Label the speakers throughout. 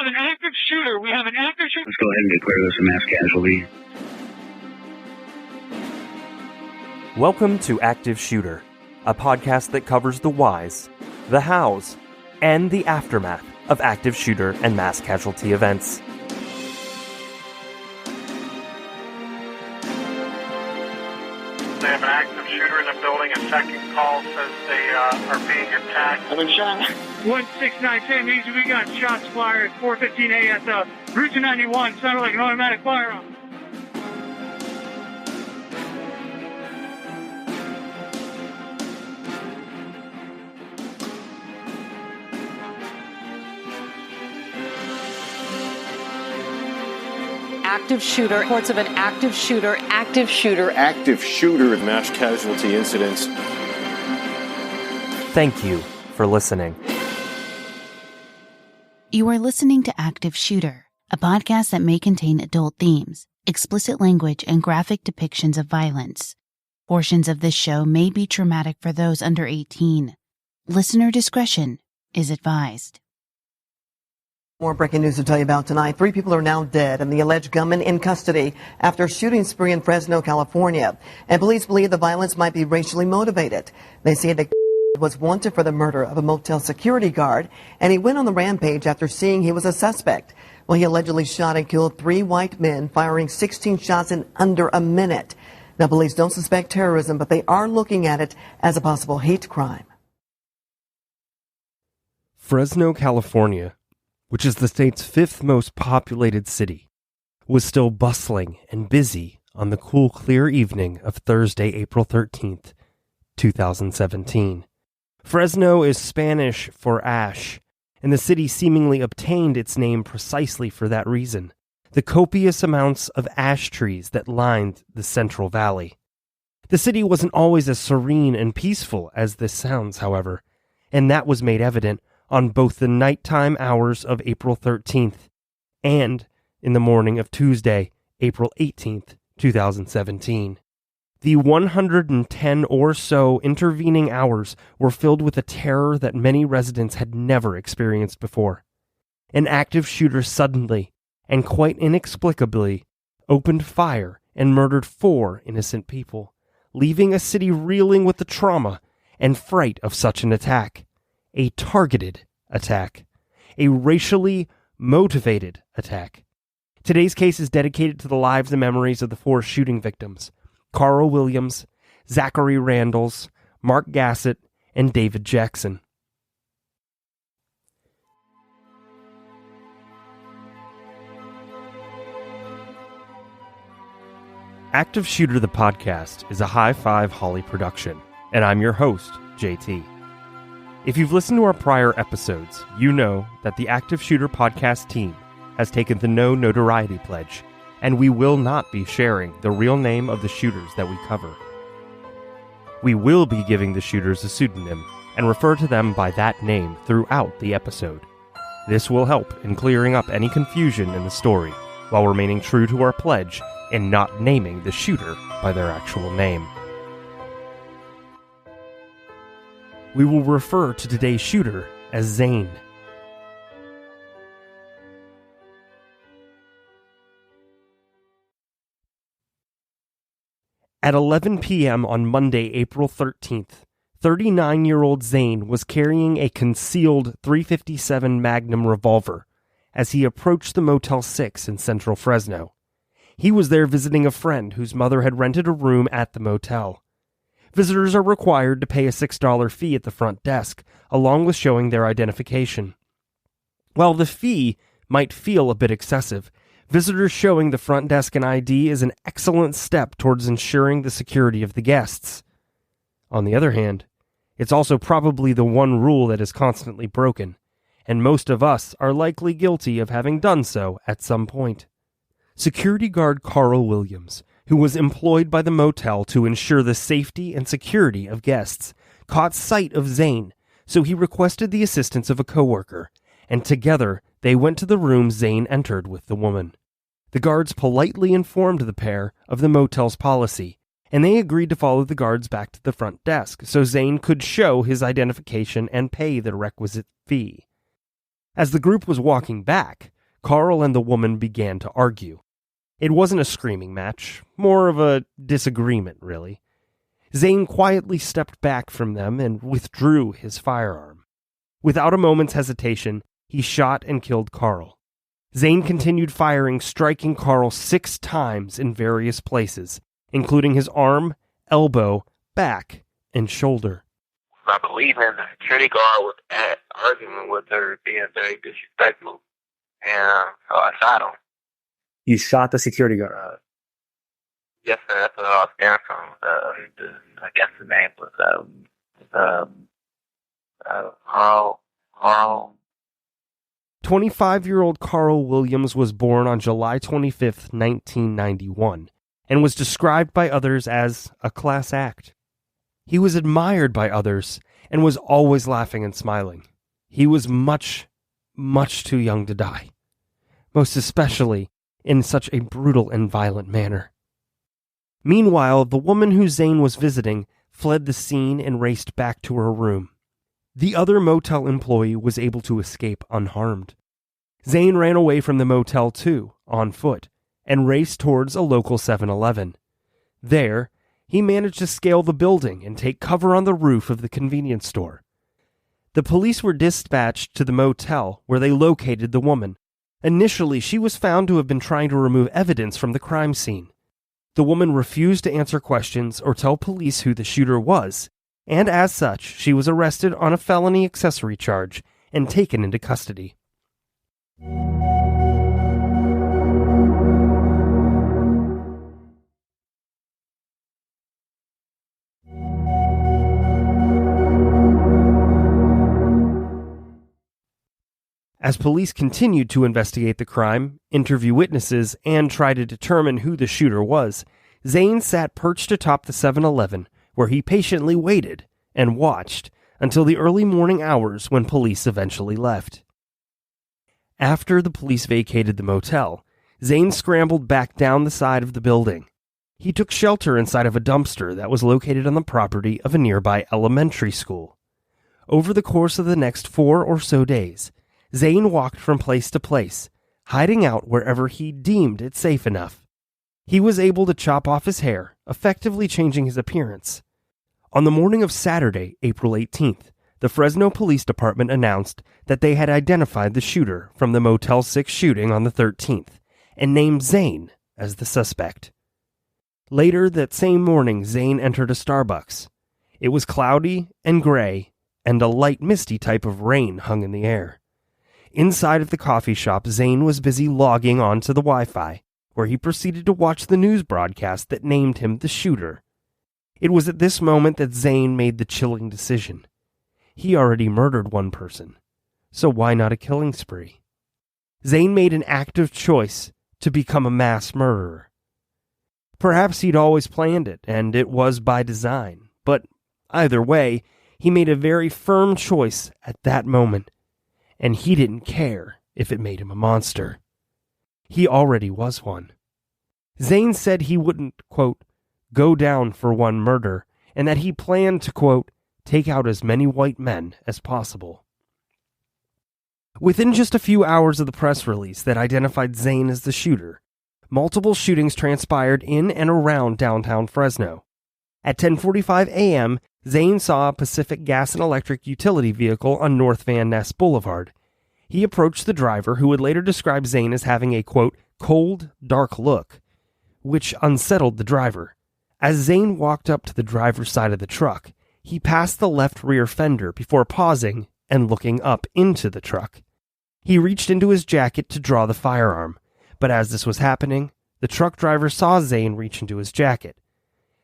Speaker 1: have an active shooter. We have an active shooter.
Speaker 2: Let's go ahead and declare this a mass casualty.
Speaker 3: Welcome to Active Shooter, a podcast that covers the whys, the hows, and the aftermath of active shooter and mass casualty events.
Speaker 4: They have an active shooter in the building. A second call says they are being attacked.
Speaker 1: I've been shot. 16910 means we got shots fired at 4:15 at Route 291. Sounded like an automatic firearm.
Speaker 5: Active shooter, reports of an active shooter,
Speaker 6: mass casualty incidents.
Speaker 3: Thank you for listening.
Speaker 7: You are listening to Active Shooter, a podcast that may contain adult themes, explicit language, and graphic depictions of violence. Portions of this show may be traumatic for those under 18. Listener discretion is advised.
Speaker 8: More breaking news to tell you about tonight. 3 people are now dead and the alleged gunman in custody after a shooting spree in Fresno, California. And police believe the violence might be racially motivated. They say that was wanted for the murder of a motel security guard, and he went on the rampage after seeing he was a suspect. Well, he allegedly shot and killed 3 white men, firing 16 shots in under a minute. Now, police don't suspect terrorism, but they are looking at it as a possible hate crime.
Speaker 3: Fresno, California, which is the state's 5th most populated city, was still bustling and busy on the cool, clear evening of Thursday, April 13th, 2017. Fresno is Spanish for ash, and the city seemingly obtained its name precisely for that reason: the copious amounts of ash trees that lined the Central Valley. The city wasn't always as serene and peaceful as this sounds, however, and that was made evident on both the nighttime hours of April 13th and in the morning of Tuesday, April 18th, 2017. The 110 or so intervening hours were filled with a terror that many residents had never experienced before. An active shooter suddenly, and quite inexplicably, opened fire and murdered 4 innocent people, leaving a city reeling with the trauma and fright of such an attack. A targeted attack. A racially motivated attack. Today's case is dedicated to the lives and memories of the 4 shooting victims: Carl Williams, Zachary Randalls, Mark Gassett, and David Jackson. Active Shooter the Podcast is a High Five Holly production, and I'm your host, JT. If you've listened to our prior episodes, you know that the Active Shooter Podcast team has taken the No Notoriety Pledge, and we will not be sharing the real name of the shooters that we cover. We will be giving the shooters a pseudonym and refer to them by that name throughout the episode. This will help in clearing up any confusion in the story, while remaining true to our pledge and not naming the shooter by their actual name. We will refer to today's shooter as Zane. At 11 p.m. on Monday, April 13th, 39-year-old Zane was carrying a concealed .357 Magnum revolver as he approached the Motel 6 in central Fresno. He was there visiting a friend whose mother had rented a room at the motel. Visitors are required to pay a $6 fee at the front desk, along with showing their identification. While the fee might feel a bit excessive, visitors showing the front desk an ID is an excellent step towards ensuring the security of the guests. On the other hand, it's also probably the one rule that is constantly broken, and most of us are likely guilty of having done so at some point. Security guard Carl Williams, who was employed by the motel to ensure the safety and security of guests, caught sight of Zane, so he requested the assistance of a coworker, and together they went to the room Zane entered with the woman. The guards politely informed the pair of the motel's policy, and they agreed to follow the guards back to the front desk so Zane could show his identification and pay the requisite fee. As the group was walking back, Carl and the woman began to argue. It wasn't a screaming match, more of a disagreement, really. Zane quietly stepped back from them and withdrew his firearm. Without a moment's hesitation, he shot and killed Carl. Zane continued firing, striking Carl 6 times in various places, including his arm, elbow, back, and shoulder.
Speaker 9: I believe in the security guard was arguing with her, being very disrespectful, and so I shot him.
Speaker 10: You shot the security guard?
Speaker 9: Yes, sir, that's what I was scared from. I guess the name was Carl.
Speaker 3: 25-year-old Carl Williams was born on July 25th, 1991, and was described by others as a class act. He was admired by others and was always laughing and smiling. He was much, much too young to die, most especially in such a brutal and violent manner. Meanwhile, the woman who Zane was visiting fled the scene and raced back to her room. The other motel employee was able to escape unharmed. Zane ran away from the motel too, on foot, and raced towards a local 7-Eleven. There, he managed to scale the building and take cover on the roof of the convenience store. The police were dispatched to the motel where they located the woman. Initially, she was found to have been trying to remove evidence from the crime scene. The woman refused to answer questions or tell police who the shooter was, and as such, she was arrested on a felony accessory charge and taken into custody. As police continued to investigate the crime, interview witnesses, and try to determine who the shooter was, Zane sat perched atop the 7-Eleven, where he patiently waited and watched until the early morning hours when police eventually left. After the police vacated the motel, Zane scrambled back down the side of the building. He took shelter inside of a dumpster that was located on the property of a nearby elementary school. Over the course of the next 4 or so days, Zane walked from place to place, hiding out wherever he deemed it safe enough. He was able to chop off his hair, effectively changing his appearance. On the morning of Saturday, April 18th, the Fresno Police Department announced that they had identified the shooter from the Motel 6 shooting on the 13th and named Zane as the suspect. Later that same morning, Zane entered a Starbucks. It was cloudy and gray, and a light misty type of rain hung in the air. Inside of the coffee shop, Zane was busy logging on to the Wi-Fi, where he proceeded to watch the news broadcast that named him the shooter. It was at this moment that Zane made the chilling decision. He already murdered one person, so why not a killing spree? Zane made an active choice to become a mass murderer. Perhaps he'd always planned it, and it was by design, but either way, he made a very firm choice at that moment. And he didn't care if it made him a monster. He already was one. Zane said he wouldn't, quote, go down for one murder, and that he planned to, quote, take out as many white men as possible. Within just a few hours of the press release that identified Zane as the shooter, multiple shootings transpired in and around downtown Fresno. At 10:45 a.m., Zane saw a Pacific Gas and Electric utility vehicle on North Van Ness Boulevard. He approached the driver, who would later describe Zane as having a, quote, cold, dark look, which unsettled the driver. As Zane walked up to the driver's side of the truck, he passed the left rear fender before pausing and looking up into the truck. He reached into his jacket to draw the firearm, but as this was happening, the truck driver saw Zane reach into his jacket.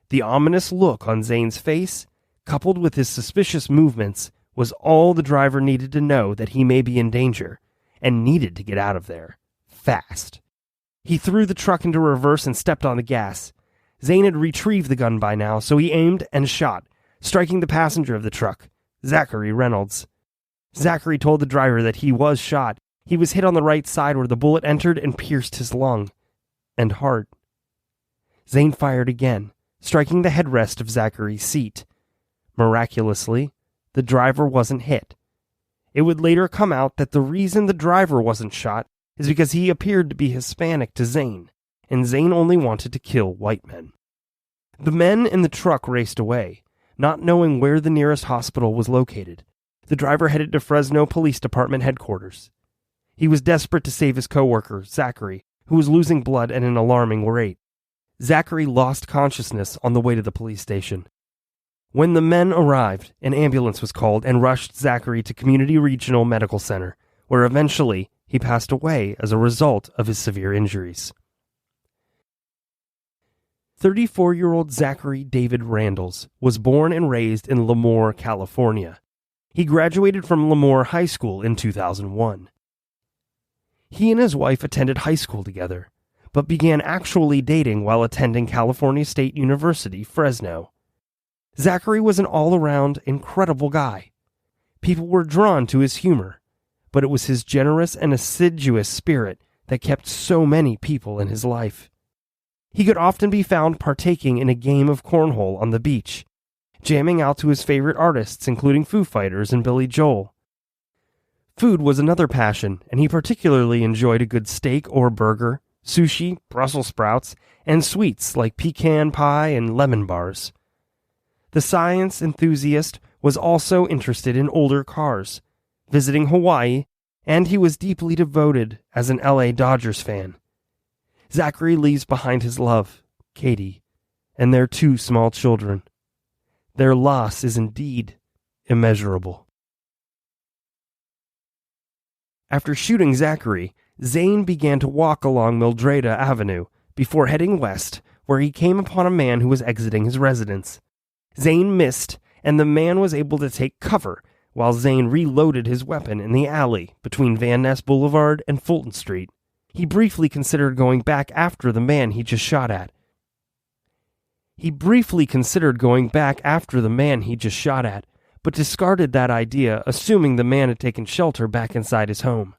Speaker 3: The ominous look on Zane's face, coupled with his suspicious movements, was all the driver needed to know that he may be in danger and needed to get out of there fast. He threw the truck into reverse and stepped on the gas. Zane had retrieved the gun by now, so he aimed and shot, striking the passenger of the truck, Zachary Reynolds. Zachary told the driver that he was shot. He was hit on the right side where the bullet entered and pierced his lung and heart. Zane fired again, striking the headrest of Zachary's seat. Miraculously, the driver wasn't hit. It would later come out that the reason the driver wasn't shot is because he appeared to be Hispanic to Zane, and Zane only wanted to kill white men. The men in the truck raced away, not knowing where the nearest hospital was located. The driver headed to Fresno Police Department headquarters. He was desperate to save his coworker, Zachary, who was losing blood at an alarming rate. Zachary lost consciousness on the way to the police station. When the men arrived, an ambulance was called and rushed Zachary to Community Regional Medical Center, where eventually he passed away as a result of his severe injuries. 34-year-old Zachary David Randles was born and raised in Lemoore, California. He graduated from Lemoore High School in 2001. He and his wife attended high school together, but began actually dating while attending California State University, Fresno. Zachary was an all-around incredible guy. People were drawn to his humor, but it was his generous and assiduous spirit that kept so many people in his life. He could often be found partaking in a game of cornhole on the beach, jamming out to his favorite artists, including Foo Fighters and Billy Joel. Food was another passion, and he particularly enjoyed a good steak or burger, sushi, Brussels sprouts, and sweets like pecan pie and lemon bars. The science enthusiast was also interested in older cars, visiting Hawaii, and he was deeply devoted as an LA Dodgers fan. Zachary leaves behind his love, Katie, and their 2 small children. Their loss is indeed immeasurable. After shooting Zachary, Zane began to walk along Mildreda Avenue before heading west, where he came upon a man who was exiting his residence. Zane missed, and the man was able to take cover while Zane reloaded his weapon in the alley between Van Ness Boulevard and Fulton Street. He briefly considered going back after the man he just shot at. But discarded that idea, assuming the man had taken shelter back inside his home.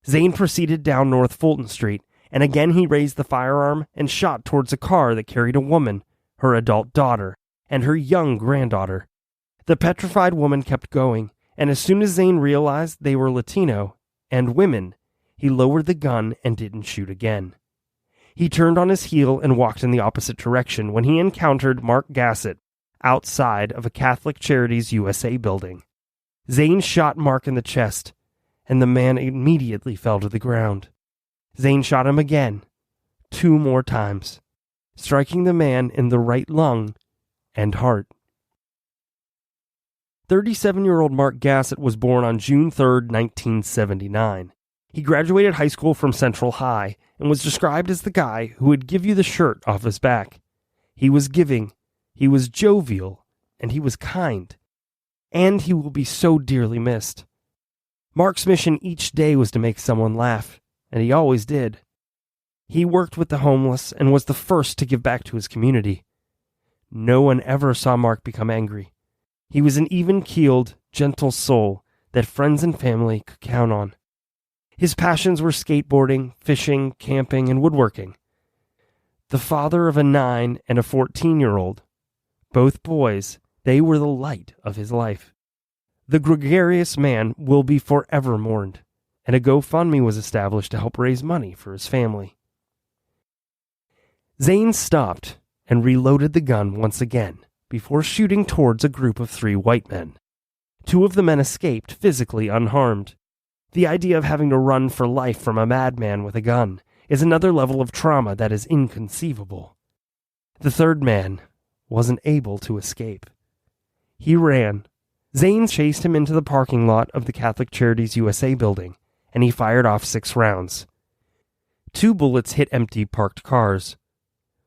Speaker 3: Zane proceeded down North Fulton Street, and again he raised the firearm and shot towards a car that carried a woman, her adult daughter, and her young granddaughter. The petrified woman kept going, and as soon as Zane realized they were Latino and women, he lowered the gun and didn't shoot again. He turned on his heel and walked in the opposite direction when he encountered Mark Gassett outside of a Catholic Charities USA building. Zane shot Mark in the chest, and the man immediately fell to the ground. Zane shot him again, 2 more times, striking the man in the right lung and heart. 37-year-old Mark Gassett was born on June 3, 1979. He graduated high school from Central High and was described as the guy who would give you the shirt off his back. He was giving, he was jovial, and he was kind. And he will be so dearly missed. Mark's mission each day was to make someone laugh, and he always did. He worked with the homeless and was the first to give back to his community. No one ever saw Mark become angry. He was an even-keeled, gentle soul that friends and family could count on. His passions were skateboarding, fishing, camping, and woodworking. The father of a 9 and a 14-year-old, both boys, they were the light of his life. The gregarious man will be forever mourned, and a GoFundMe was established to help raise money for his family. Zane stopped and reloaded the gun once again before shooting towards a group of 3 white men. 2 of the men escaped physically unharmed. The idea of having to run for life from a madman with a gun is another level of trauma that is inconceivable. The 3rd man wasn't able to escape. He ran. Zane chased him into the parking lot of the Catholic Charities USA building, and he fired off 6 rounds. 2 bullets hit empty parked cars.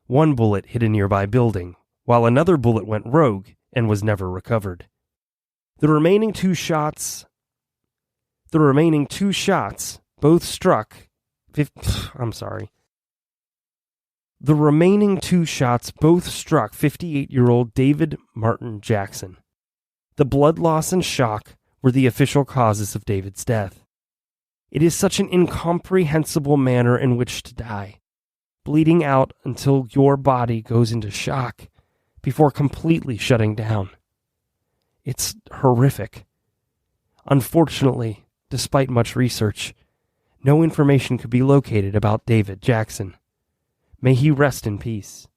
Speaker 3: 1 bullet hit a nearby building, while another bullet went rogue and was never recovered. The remaining two shots, both struck 58-year-old David Martin Jackson. The blood loss and shock were the official causes of David's death. It is such an incomprehensible manner in which to die, bleeding out until your body goes into shock before completely shutting down. It's horrific. Unfortunately, despite much research, no information could be located about David Jackson. May he rest in peace.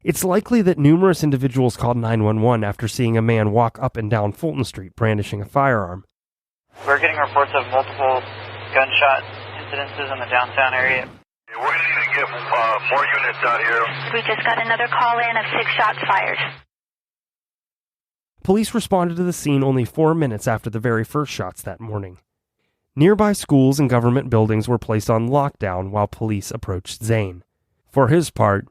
Speaker 3: It's likely that numerous individuals called 911 after seeing a man walk up and down Fulton Street brandishing a firearm.
Speaker 11: We're getting reports of multiple gunshot incidences in the downtown area.
Speaker 12: We're going to need to get more units out here.
Speaker 13: We just got another call in of 6 shots fired.
Speaker 3: Police responded to the scene only 4 minutes after the very first shots that morning. Nearby schools and government buildings were placed on lockdown while police approached Zane. For his part,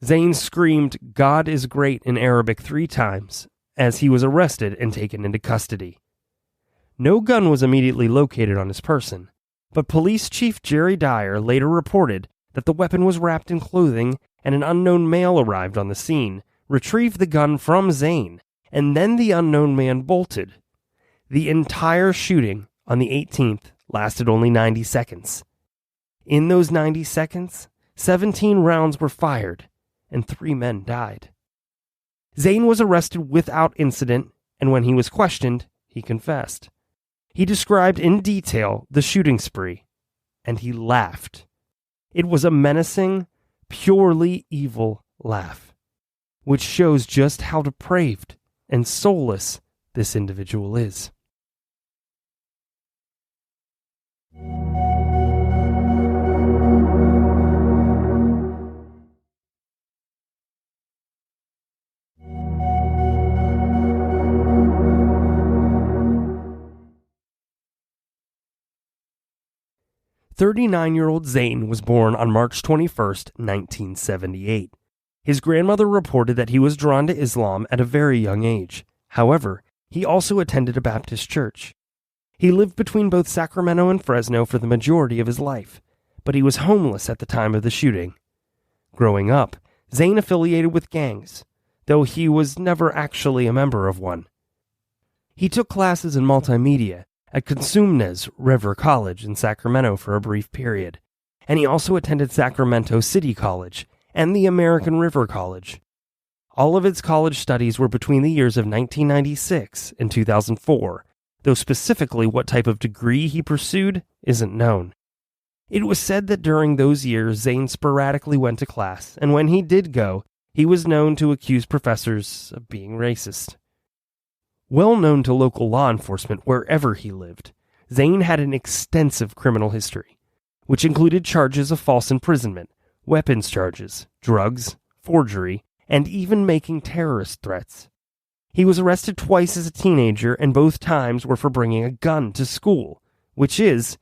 Speaker 3: Zane screamed, "God is great" in Arabic 3 times as he was arrested and taken into custody. No gun was immediately located on his person, but Police Chief Jerry Dyer later reported that the weapon was wrapped in clothing and an unknown male arrived on the scene, retrieved the gun from Zane, and then the unknown man bolted. The entire shooting on the 18th lasted only 90 seconds. In those 90 seconds, 17 rounds were fired, and 3 men died. Zane was arrested without incident, and when he was questioned, he confessed. He described in detail the shooting spree, and he laughed. It was a menacing, purely evil laugh, which shows just how depraved and soulless this individual is. "39-year-old Zane was born on March 21st, 1978. His grandmother reported that he was drawn to Islam at a very young age. However, he also attended a Baptist church. He lived between both Sacramento and Fresno for the majority of his life, but he was homeless at the time of the shooting. Growing up, Zane affiliated with gangs, though he was never actually a member of one. He took classes in multimedia at Consumnes River College in Sacramento for a brief period, and he also attended Sacramento City College and the American River College. All of its college studies were between the years of 1996 and 2004, though specifically what type of degree he pursued isn't known. It was said that during those years Zane sporadically went to class, and when he did go, he was known to accuse professors of being racist. Well known to local law enforcement wherever he lived, Zane had an extensive criminal history, which included charges of false imprisonment, weapons charges, drugs, forgery, and even making terrorist threats. He was arrested twice as a teenager, and both times were for bringing a gun to school, which is,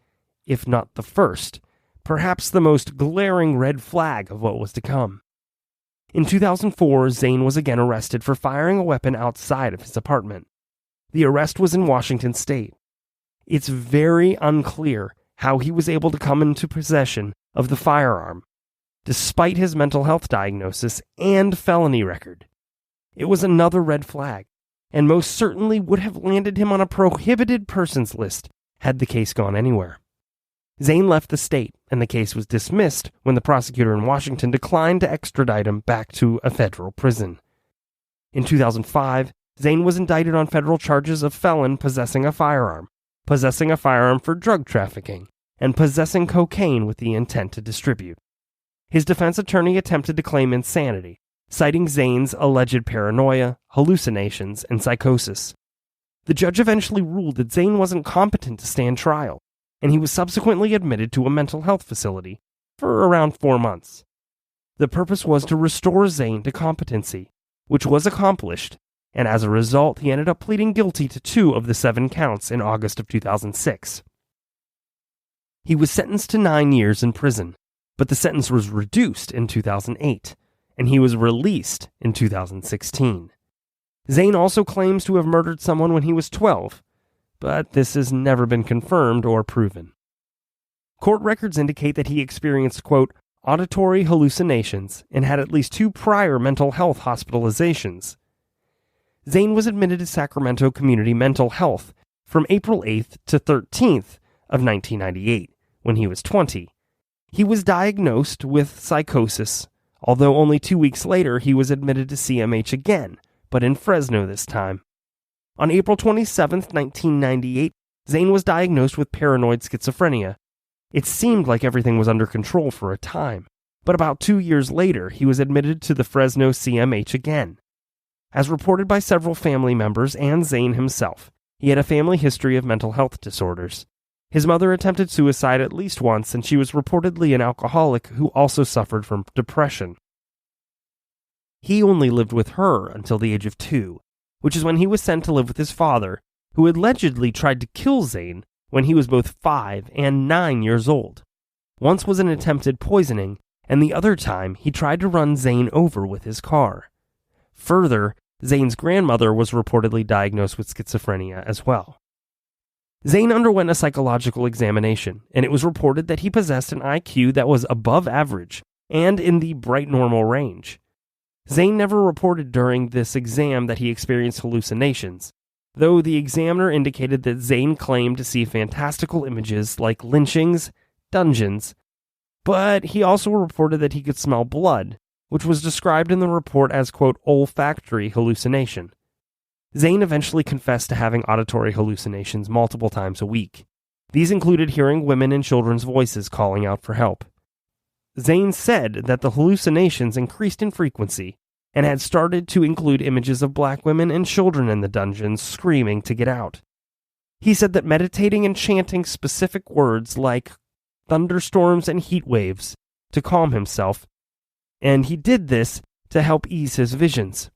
Speaker 3: if not the first, perhaps the most glaring red flag of what was to come. In 2004, Zane was again arrested for firing a weapon outside of his apartment. The arrest was in Washington state. It's very unclear how he was able to come into possession of the firearm, despite his mental health diagnosis and felony record. It was another red flag, and most certainly would have landed him on a prohibited persons list had the case gone anywhere. Zane left the state, and the case was dismissed when the prosecutor in Washington declined to extradite him back to a federal prison. In 2005, Zane was indicted on federal charges of felon possessing a firearm for drug trafficking, and possessing cocaine with the intent to distribute. His defense attorney attempted to claim insanity, citing Zane's alleged paranoia, hallucinations, and psychosis. The judge eventually ruled that Zane wasn't competent to stand trial, and he was subsequently admitted to a mental health facility for around 4 months. The purpose was to restore Zane to competency, which was accomplished, and as a result, he ended up pleading guilty to 2 of the 7 counts in August of 2006. He was sentenced to 9 years in prison, but the sentence was reduced in 2008, and he was released in 2016. Zane also claims to have murdered someone when he was 12, but this has never been confirmed or proven. Court records indicate that he experienced, quote, auditory hallucinations and had at least 2 prior mental health hospitalizations. Zane was admitted to Sacramento Community Mental Health from April 8th to 13th of 1998, when he was 20. He was diagnosed with psychosis, although only 2 weeks later he was admitted to CMH again, but in Fresno this time. On April 27th, 1998, Zane was diagnosed with paranoid schizophrenia. It seemed like everything was under control for a time, but about 2 years later, he was admitted to the Fresno CMH again. As reported by several family members and Zane himself, he had a family history of mental health disorders. His mother attempted suicide at least once, and she was reportedly an alcoholic who also suffered from depression. He only lived with her until the age of 2, which is when he was sent to live with his father, who allegedly tried to kill Zane when he was both 5 and 9 years old. Once was an attempted poisoning, and the other time he tried to run Zane over with his car. Further, Zane's grandmother was reportedly diagnosed with schizophrenia as well. Zane underwent a psychological examination, and it was reported that he possessed an IQ that was above average and in the bright normal range. Zane never reported during this exam that he experienced hallucinations, though the examiner indicated that Zane claimed to see fantastical images like lynchings, dungeons, but he also reported that he could smell blood, which was described in the report as, quote, olfactory hallucination. Zane eventually confessed to having auditory hallucinations multiple times a week. These included hearing women and children's voices calling out for help. Zane said that the hallucinations increased in frequency and had started to include images of black women and children in the dungeons screaming to get out. He said that meditating and chanting specific words like thunderstorms and heat waves to calm himself, and he did this to help ease his visions.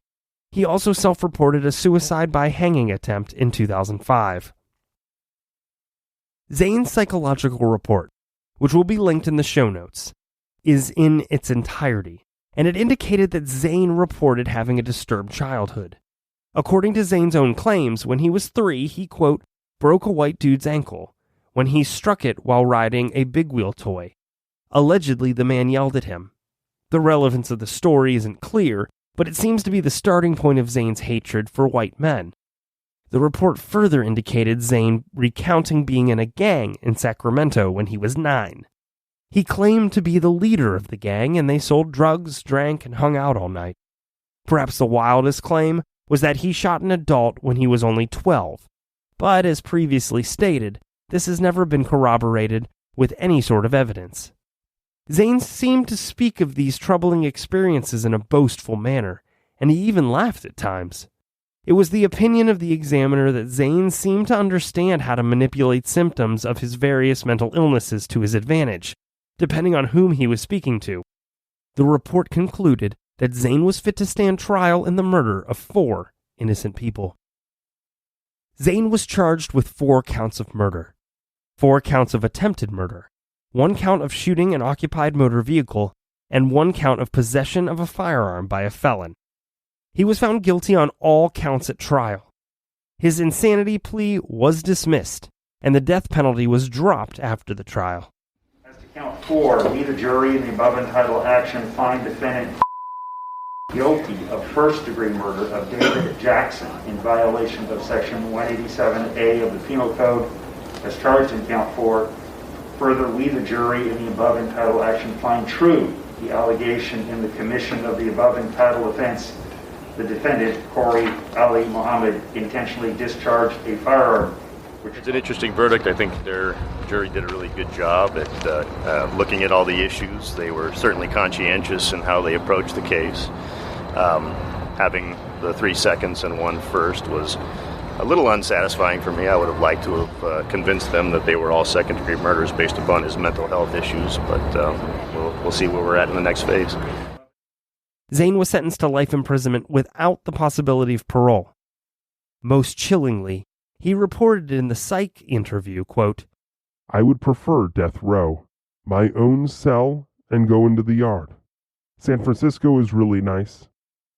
Speaker 3: He also self-reported a suicide by hanging attempt in 2005. Zane's psychological report, which will be linked in the show notes, is in its entirety, and it indicated that Zane reported having a disturbed childhood. According to Zane's own claims, when he was 3, he, quote, broke a white dude's ankle when he struck it while riding a big wheel toy. Allegedly, the man yelled at him. The relevance of the story isn't clear, but it seems to be the starting point of Zane's hatred for white men. The report further indicated Zane recounting being in a gang in Sacramento when he was 9. He claimed to be the leader of the gang, and they sold drugs, drank, and hung out all night. Perhaps the wildest claim was that he shot an adult when he was only 12, but as previously stated, this has never been corroborated with any sort of evidence. Zane seemed to speak of these troubling experiences in a boastful manner, and he even laughed at times. It was the opinion of the examiner that Zane seemed to understand how to manipulate symptoms of his various mental illnesses to his advantage, depending on whom he was speaking to. The report concluded that Zane was fit to stand trial in the murder of 4 innocent people. Zane was charged with 4 counts of murder, 4 counts of attempted murder, 1 count of shooting an occupied motor vehicle, and 1 count of possession of a firearm by a felon. He was found guilty on all counts at trial. His insanity plea was dismissed, and the death penalty was dropped after the trial.
Speaker 14: As to count 4, we, the jury, in the above entitled action, find defendant guilty of first-degree murder of David Jackson in violation of Section 187A of the Penal Code, as charged in count 4. Further, we, the jury, in the above entitled action, find true the allegation in the commission of the above entitled offense. The defendant, Corey Ali Muhammad, intentionally discharged a firearm.
Speaker 15: It's an interesting verdict. I think their jury did a really good job at looking at all the issues. They were certainly conscientious in how they approached the case. Having the 3 seconds and 1 first was a little unsatisfying for me. I would have liked to have convinced them that they were all second-degree murders based upon his mental health issues, but we'll see where we're at in the next phase.
Speaker 3: Zane was sentenced to life imprisonment without the possibility of parole. Most chillingly, he reported in the psych interview, quote,
Speaker 16: I would prefer death row, my own cell, and go into the yard. San Francisco is really nice.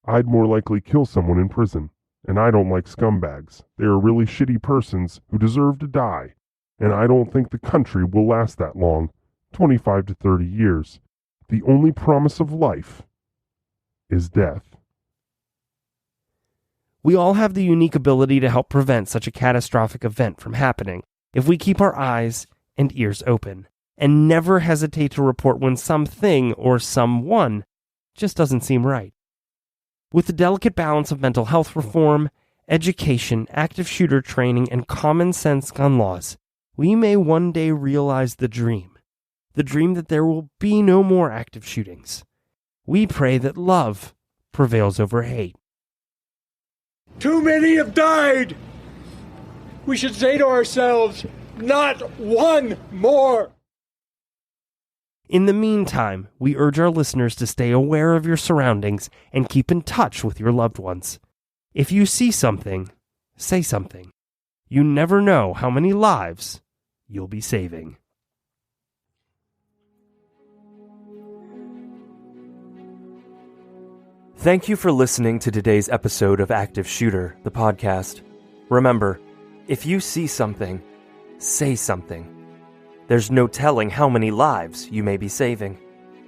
Speaker 16: I'd more likely kill someone in prison, and I don't like scumbags. They are really shitty persons who deserve to die, and I don't think the country will last that long, 25 to 30 years. The only promise of life is death.
Speaker 3: We all have the unique ability to help prevent such a catastrophic event from happening if we keep our eyes and ears open, and never hesitate to report when something or someone just doesn't seem right. With the delicate balance of mental health reform education, active shooter training, and common sense gun laws, we may one day realize the dream that there will be no more active shootings. We pray that love prevails over hate.
Speaker 17: Too many have died. We should say to ourselves, not one more.
Speaker 3: In the meantime, we urge our listeners to stay aware of your surroundings and keep in touch with your loved ones. If you see something, say something. You never know how many lives you'll be saving. Thank you for listening to today's episode of Active Shooter, the podcast. Remember, if you see something, say something. There's no telling how many lives you may be saving.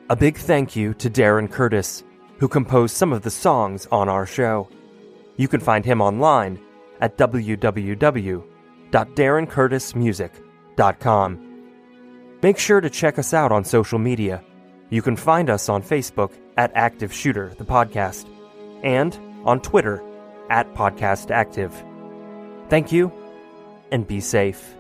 Speaker 3: A big thank you to Darren Curtis, who composed some of the songs on our show. You can find him online at www.darrencurtismusic.com. Make sure to check us out on social media. You can find us on Facebook at Active Shooter, the podcast, and on Twitter at Podcast Active. Thank you, and be safe.